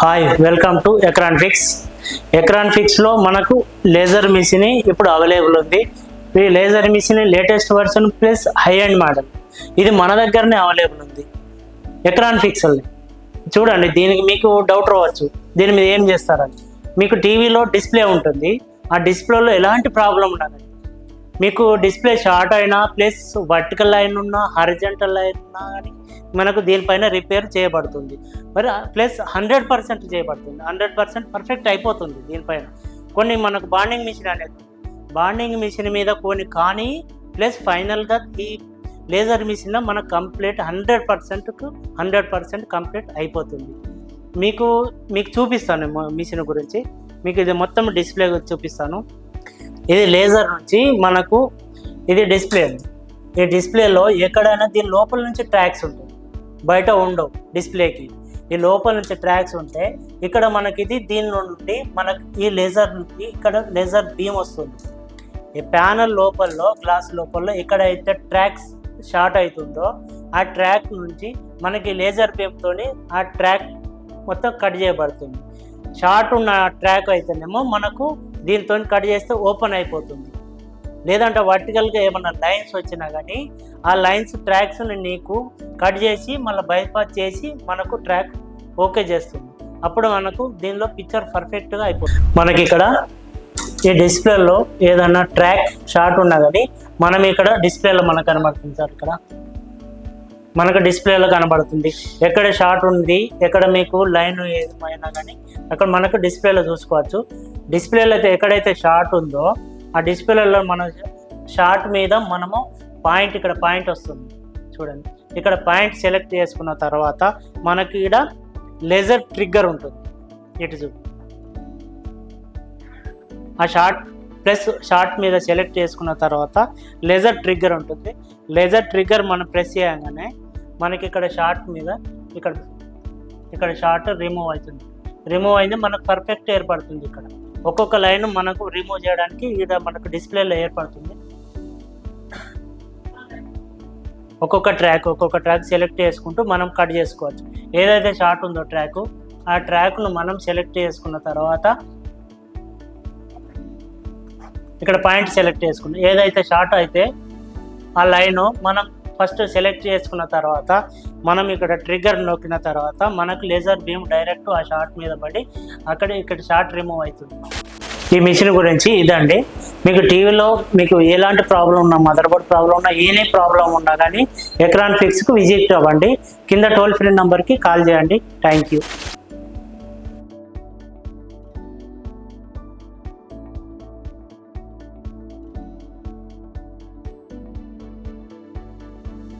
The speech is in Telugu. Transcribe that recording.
Hi welcome to Ekran Fix. ఎక్రాన్ ఫిక్స్లో మనకు లేజర్ మిషన్ ఇప్పుడు అవైలబుల్ ఉంది. ఈ laser machine latest version plus high end model ఇది మన దగ్గరనే అవైలబుల్ ఉంది ఎక్రాన్ ఫిక్స్లో. చూడండి, దీనికి మీకు డౌట్ రావచ్చు, దీని మీద ఏం చేస్తారని. మీకు టీవీలో డిస్ప్లే ఉంటుంది, ఆ డిస్ప్లేలో ఎలాంటి ప్రాబ్లం ఉండదు. మీకు డిస్ప్లే షార్ట్ అయినా ప్లస్ వర్టికల్ లైన్ ఉన్నా హారిజంటల్ లైన్ ఉన్నా కానీ మనకు దీనిపైన రిపేర్ చేయబడుతుంది. మరి ప్లస్ 100% చేయబడుతుంది, 100% పర్ఫెక్ట్ అయిపోతుంది. దీనిపైన కొన్ని మనకు బాండింగ్ మిషన్ అనేది, బాండింగ్ మిషన్ మీద కొన్ని కానీ ప్లస్ ఫైనల్గా ఈ లేజర్ మిషన్ మనకు కంప్లీట్ 100% కంప్లీట్ అయిపోతుంది. మీకు చూపిస్తాను మిషన్ గురించి. మీకు ఇది మొత్తం డిస్ప్లే చూపిస్తాను. ఇది లేజర్ నుంచి మనకు ఇది డిస్ప్లే ఉంది. ఈ డిస్ప్లేలో ఎక్కడైనా దీని లోపల నుంచి ట్రాక్స్ ఉంటుంది, బయట ఉండవు. డిస్ప్లేకి ఈ లోపల నుంచి ట్రాక్స్ ఉంటే ఇక్కడ మనకి ఇది దీని నుండి మనకి ఈ లేజర్ నుండి ఇక్కడ లేజర్ బీమ్ వస్తుంది. ఈ ప్యానల్ లోపల్లో గ్లాస్ లోపల్లో ఎక్కడైతే ట్రాక్స్ షార్ట్ అవుతుందో ఆ ట్రాక్ నుంచి మనకి లేజర్ బీమ్తో ఆ ట్రాక్ మొత్తం కట్ చేయబడుతుంది. షార్ట్ ఉన్న ట్రాక్ అయితేనేమో మనకు దీంతో కట్ చేస్తే ఓపెన్ అయిపోతుంది. లేదంటే వర్టికల్గా ఏమన్నా లైన్స్ వచ్చినా కానీ ఆ లైన్స్ ట్రాక్స్ని నీకు కట్ చేసి మళ్ళీ బైపాస్ చేసి మనకు ట్రాక్ ఓకే చేస్తుంది. అప్పుడు మనకు దీనిలో పిక్చర్ పర్ఫెక్ట్గా అయిపోతుంది. మనకి ఇక్కడ ఈ డిస్ప్లేలో ఏదన్నా ట్రాక్ షార్ట్ ఉన్నా కానీ మనం ఇక్కడ డిస్ప్లేలో మనకు కనబడుతుంది సార్. ఇక్కడ మనకు డిస్ప్లేలో కనబడుతుంది ఎక్కడ షార్ట్ ఉంది, ఎక్కడ మీకు లైన్ ఏమైనా కానీ అక్కడ మనకు డిస్ప్లేలో చూసుకోవచ్చు. డిస్ప్లేలో అయితే ఎక్కడైతే షార్ట్ ఉందో ఆ డిస్ప్లేలో మన షార్ట్ మీద మనము పాయింట్, ఇక్కడ పాయింట్ వస్తుంది చూడండి. ఇక్కడ పాయింట్ సెలెక్ట్ చేసుకున్న తర్వాత మనకి ఇక్కడ లేజర్ ట్రిగ్గర్ ఉంటుంది. ఇటు చూడు, ఆ షార్ట్ మీద సెలెక్ట్ చేసుకున్న తర్వాత లేజర్ ట్రిగ్గర్ ఉంటుంది. లేజర్ ట్రిగ్గర్ మనం ప్రెస్ చేయగానే మనకి ఇక్కడ షార్ట్ మీద ఇక్కడ షార్ట్ రిమూవ్ అవుతుంది. రిమూవ్ అయింది మనకు పర్ఫెక్ట్ ఏర్పడుతుంది. ఇక్కడ ఒక్కొక్క లైన్ మనకు రిమూవ్ చేయడానికి ఇక్కడ మనకు డిస్ప్లేలో ఏర్పడుతుంది. ఒక్కొక్క ట్రాక్ సెలెక్ట్ చేసుకుంటూ మనం కట్ చేసుకోవచ్చు. ఏదైతే షార్ట్ ఉందో ఆ ట్రాక్ను మనం సెలెక్ట్ చేసుకున్న తర్వాత ఇక్కడ పాయింట్ సెలెక్ట్ చేసుకుంటాం. ఏదైతే షార్ట్ అయితే ఆ లైన్ మనం ఫస్ట్ సెలెక్ట్ చేసుకున్న తర్వాత మనం ఇక్కడ ట్రిగ్గర్ నొక్కిన తర్వాత మనకు లేజర్ బీమ్ డైరెక్ట్ ఆ షార్ట్ మీద పడి ఇక్కడ షార్ట్ రిమూవ్ అవుతుంది. ఈ మిషన్ గురించి ఇదండి. మీకు టీవీలో మీకు ఎలాంటి ప్రాబ్లం ఉన్నా, మదర్ బోర్డ్ ప్రాబ్లం ఉన్నా, ఏనే ప్రాబ్లం ఉన్నా కానీ ఎక్రాన్ ఫిక్స్కు విజిట్ అవ్వండి. కింద టోల్ ఫ్రీ నెంబర్కి కాల్ చేయండి. Thank you.